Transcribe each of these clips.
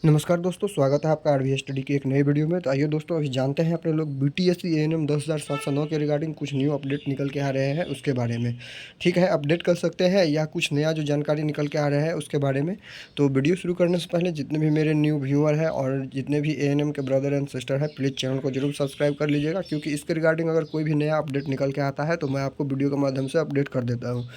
नमस्कार दोस्तों, स्वागत है आपका आरवी स्टडी की एक नई वीडियो में। तो आइए दोस्तों, अभी जानते हैं अपने लोग बीटीएससी एएनएम 10,709 के रिगार्डिंग कुछ न्यू अपडेट निकल के आ रहे हैं उसके बारे में। ठीक है, अपडेट कर सकते हैं या कुछ नया जो जानकारी निकल के आ रहा है उसके बारे में। तो वीडियो शुरू करने से पहले जितने भी मेरे न्यू व्यूअर हैं और जितने भी एएनएम के ब्रदर एंड सिस्टर हैं, प्लीज़ चैनल को जरूर सब्सक्राइब कर लीजिएगा, क्योंकि इसके रिगार्डिंग अगर कोई भी नया अपडेट निकल के आता है तो मैं आपको वीडियो के माध्यम से अपडेट कर देता हूँ।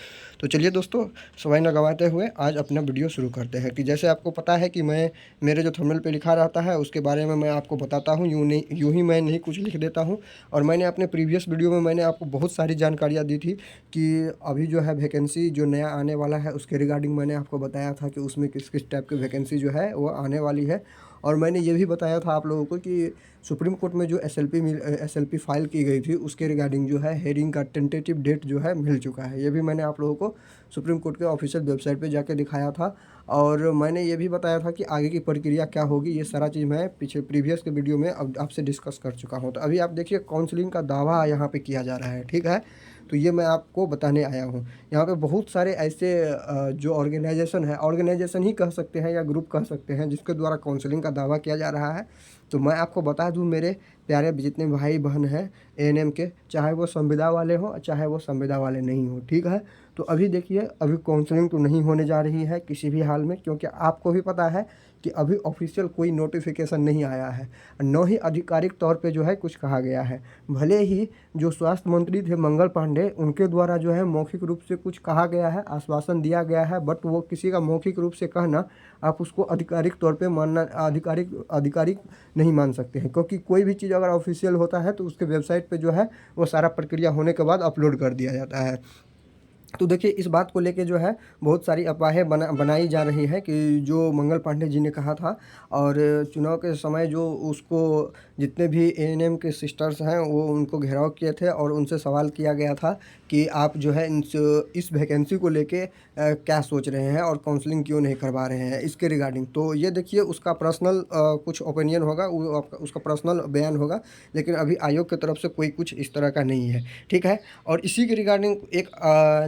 तो चलिए दोस्तों, समय न गंवाते हुए आज अपना वीडियो शुरू करते हैं। कि जैसे आपको पता है कि मैं मेरे जो थंबनेल पे लिखा रहता है उसके बारे में मैं आपको बताता हूँ, यूँ ही मैं नहीं कुछ लिख देता हूँ। और मैंने अपने प्रीवियस वीडियो में मैंने आपको बहुत सारी जानकारियाँ दी थी कि अभी जो है वैकेंसी जो नया आने वाला है उसके रिगार्डिंग मैंने आपको बताया था कि उसमें किस किस टाइप की वैकेंसी जो है वो आने वाली है। और मैंने ये भी बताया था आप लोगों को कि सुप्रीम कोर्ट में जो एसएलपी फाइल की गई थी उसके रिगार्डिंग जो है हेयरिंग का टेंटेटिव डेट जो है मिल चुका है। ये भी मैंने आप लोगों को सुप्रीम कोर्ट के ऑफिशियल वेबसाइट पे जाके दिखाया था। और मैंने ये भी बताया था कि आगे की प्रक्रिया क्या होगी। ये सारा चीज़ मैं पीछे प्रीवियस के वीडियो में अब आपसे डिस्कस कर चुका हूँ। तो अभी आप देखिए, काउंसलिंग का दावा यहाँ पे किया जा रहा है, ठीक है। तो ये मैं आपको बताने आया हूँ। यहाँ पे बहुत सारे ऐसे जो ऑर्गेनाइजेशन ही कह सकते हैं या ग्रुप कह सकते हैं जिसके द्वारा काउंसलिंग का दावा किया जा रहा है। तो मैं आपको बता दूं, मेरे प्यारे जितने भाई बहन हैं एएनएम के, चाहे वो संविदा वाले हों चाहे वो संविदा वाले नहीं हो, ठीक है। तो अभी देखिए, अभी काउंसलिंग तो नहीं होने जा रही है किसी भी हाल में, क्योंकि आपको भी पता है कि अभी ऑफिशियल कोई नोटिफिकेशन नहीं आया है, न ही आधिकारिक तौर पे जो है कुछ कहा गया है। भले ही जो स्वास्थ्य मंत्री थे मंगल पांडे, उनके द्वारा जो है मौखिक रूप से कुछ कहा गया है, आश्वासन दिया गया है, बट वो किसी का मौखिक रूप से कहना आप उसको आधिकारिक तौर पे मानना आधिकारिक नहीं मान सकते हैं। क्योंकि कोई भी चीज़ अगर ऑफिशियल होता है तो उसके वेबसाइट पे जो है वो सारा प्रक्रिया होने के बाद अपलोड कर दिया जाता है। तो देखिए, इस बात को लेके जो है बहुत सारी अफवाहें बनाई जा रही हैं कि जो मंगल पांडे जी ने कहा था, और चुनाव के समय जो उसको जितने भी एएनएम के सिस्टर्स हैं वो उनको घेराव किए थे और उनसे सवाल किया गया था कि आप जो है इस वैकेंसी को लेके क्या सोच रहे हैं और काउंसलिंग क्यों नहीं करवा रहे हैं इसके रिगार्डिंग। तो ये देखिए, उसका पर्सनल कुछ ओपिनियन होगा, वो उसका पर्सनल बयान होगा, लेकिन अभी आयोग की तरफ से कोई कुछ इस तरह का नहीं है, ठीक है। और इसी के रिगार्डिंग एक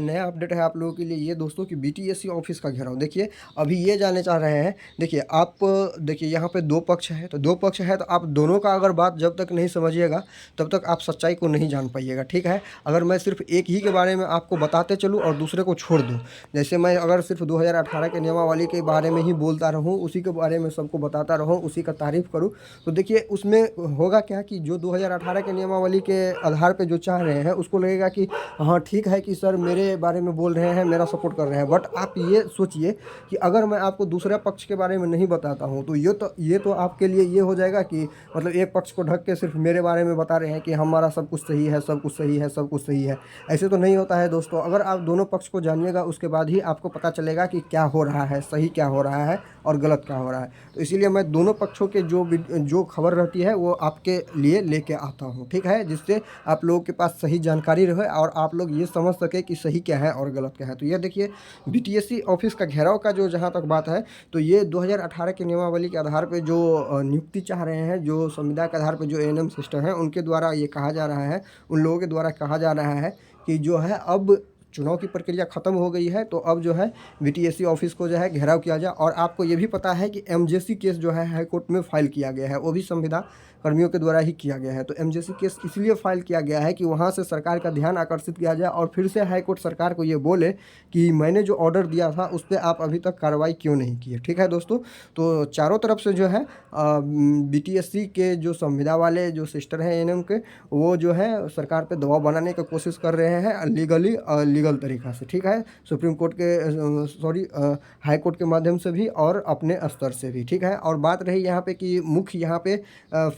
नया अपडेट है आप लोगों के लिए ये दोस्तों, कि बीटीएससी ऑफिस का घेराव। देखिए, अभी ये जानना चाह रहे हैं, देखिए आप देखिए यहाँ पे दो पक्ष है, तो दो पक्ष है तो आप दोनों का अगर बात जब तक नहीं समझिएगा तब तक आप सच्चाई को नहीं जान पाइएगा, ठीक है। अगर मैं सिर्फ एक ही के बारे में आपको बताते चलूँ और दूसरे को छोड़ दूँ, जैसे मैं अगर सिर्फ 2018 के नियमावली के बारे में ही बोलता रहूँ, उसी के बारे में सबको बताता रहूँ, उसी का तारीफ करूँ, तो देखिए उसमें होगा क्या कि जो 2018 के नियमावली के आधार पे जो चाह रहे हैं उसको लगेगा कि हाँ ठीक है कि सर मेरे बारे में बोल रहे हैं, मेरा सपोर्ट कर रहे हैं। बट आप ये सोचिए कि अगर मैं आपको दूसरे पक्ष के बारे में नहीं बताता हूँ तो ये तो आपके लिए ये हो जाएगा कि मतलब एक पक्ष को ढक के सिर्फ मेरे बारे में बता रहे हैं कि हमारा सब कुछ सही है, सब कुछ सही है, सब कुछ सही है। ऐसे तो नहीं होता है दोस्तों। अगर आप दोनों पक्ष को जानिएगा उसके बाद ही आपको पता चलेगा कि क्या हो रहा है, सही क्या हो रहा है और गलत क्या हो रहा है। तो इसीलिए मैं दोनों पक्षों के जो खबर रहती है वो आपके लिए लेके आता हूँ, ठीक है, जिससे आप लोगों के पास सही जानकारी रहे और आप लोग ये समझ सके कि सही क्या है और गलत क्या है। तो ये देखिए, बीटीएससी ऑफिस का घेराव का जो जहाँ तक बात है, तो ये 2018 के नियमावली के आधार पे जो नियुक्ति चाह रहे हैं, जो संविदा के आधार पे जो एएनएम सिस्टर हैं उनके द्वारा ये कहा जा रहा है, उन लोगों के द्वारा कहा जा रहा है कि जो है अब चुनाव की प्रक्रिया खत्म हो गई है, तो अब जो है बीटीएससी ऑफिस को जो है घेराव किया जाए। और आपको ये भी पता है कि एमजेसी केस जो है हाई कोर्ट में फाइल किया गया है, वो भी संविदा कर्मियों के द्वारा ही किया गया है। तो एमजेसी केस इसलिए फाइल किया गया है कि वहाँ से सरकार का ध्यान आकर्षित किया जाए और फिर से हाई कोर्ट सरकार को ये बोले कि मैंने जो ऑर्डर दिया था उस पर आप अभी तक कार्रवाई क्यों नहीं की है, ठीक है दोस्तों। तो चारों तरफ से जो है बीटीएससी के जो संविदा वाले जो सिस्टर हैं एएनएम के, वो जो है सरकार पे दबाव बनाने की कोशिश कर रहे हैं लीगल तरीक़ा से, ठीक है। सुप्रीम कोर्ट के हाई कोर्ट के माध्यम से भी और अपने स्तर से भी, ठीक है। और बात रही यहाँ पे कि मुख्य यहाँ पे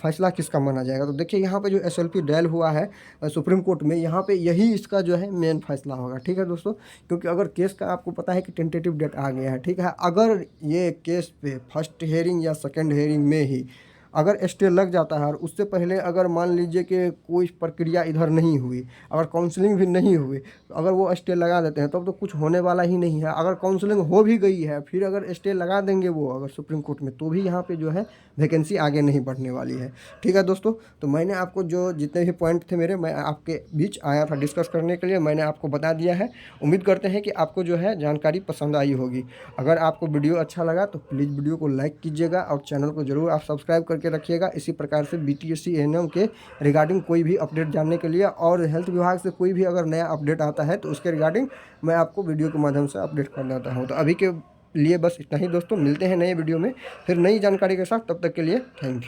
फैसला किसका माना जाएगा, तो देखिए यहाँ पे जो एसएलपी डायल हुआ है सुप्रीम कोर्ट में, यहाँ पे यही इसका जो है मेन फैसला होगा, ठीक है दोस्तों। क्योंकि अगर केस का आपको पता है कि टेंटेटिव डेट आ गया है, ठीक है। अगर ये केस पे फर्स्ट हेयरिंग या सेकेंड हेयरिंग में ही अगर स्टे लग जाता है और उससे पहले अगर मान लीजिए कि कोई प्रक्रिया इधर नहीं हुई, अगर काउंसलिंग भी नहीं हुई, तो अगर वो स्टे लगा देते हैं तब तो कुछ होने वाला ही नहीं है। अगर काउंसलिंग हो भी गई है फिर अगर स्टे लगा देंगे वो अगर सुप्रीम कोर्ट में, तो भी यहाँ पे जो है वैकेंसी आगे नहीं बढ़ने वाली है। ठीक है दोस्तों, तो मैंने आपको जो जितने भी पॉइंट थे मेरे, मैं आपके बीच आया था डिस्कस करने के लिए, मैंने आपको बता दिया है। उम्मीद करते हैं कि आपको जो है जानकारी पसंद आई होगी। अगर आपको वीडियो अच्छा लगा तो प्लीज़ वीडियो को लाइक कीजिएगा और चैनल को ज़रूर आप सब्सक्राइब करके रखिएगा। इसी प्रकार से BTSC एएनएम के रिगार्डिंग कोई भी अपडेट जानने के लिए और हेल्थ विभाग से कोई भी अगर नया अपडेट आता है तो उसके रिगार्डिंग मैं आपको वीडियो के माध्यम से अपडेट कर देता हूँ। तो अभी के लिए बस इतना ही दोस्तों, मिलते हैं नए वीडियो में फिर नई जानकारी के साथ। तब तक के लिए थैंक यू।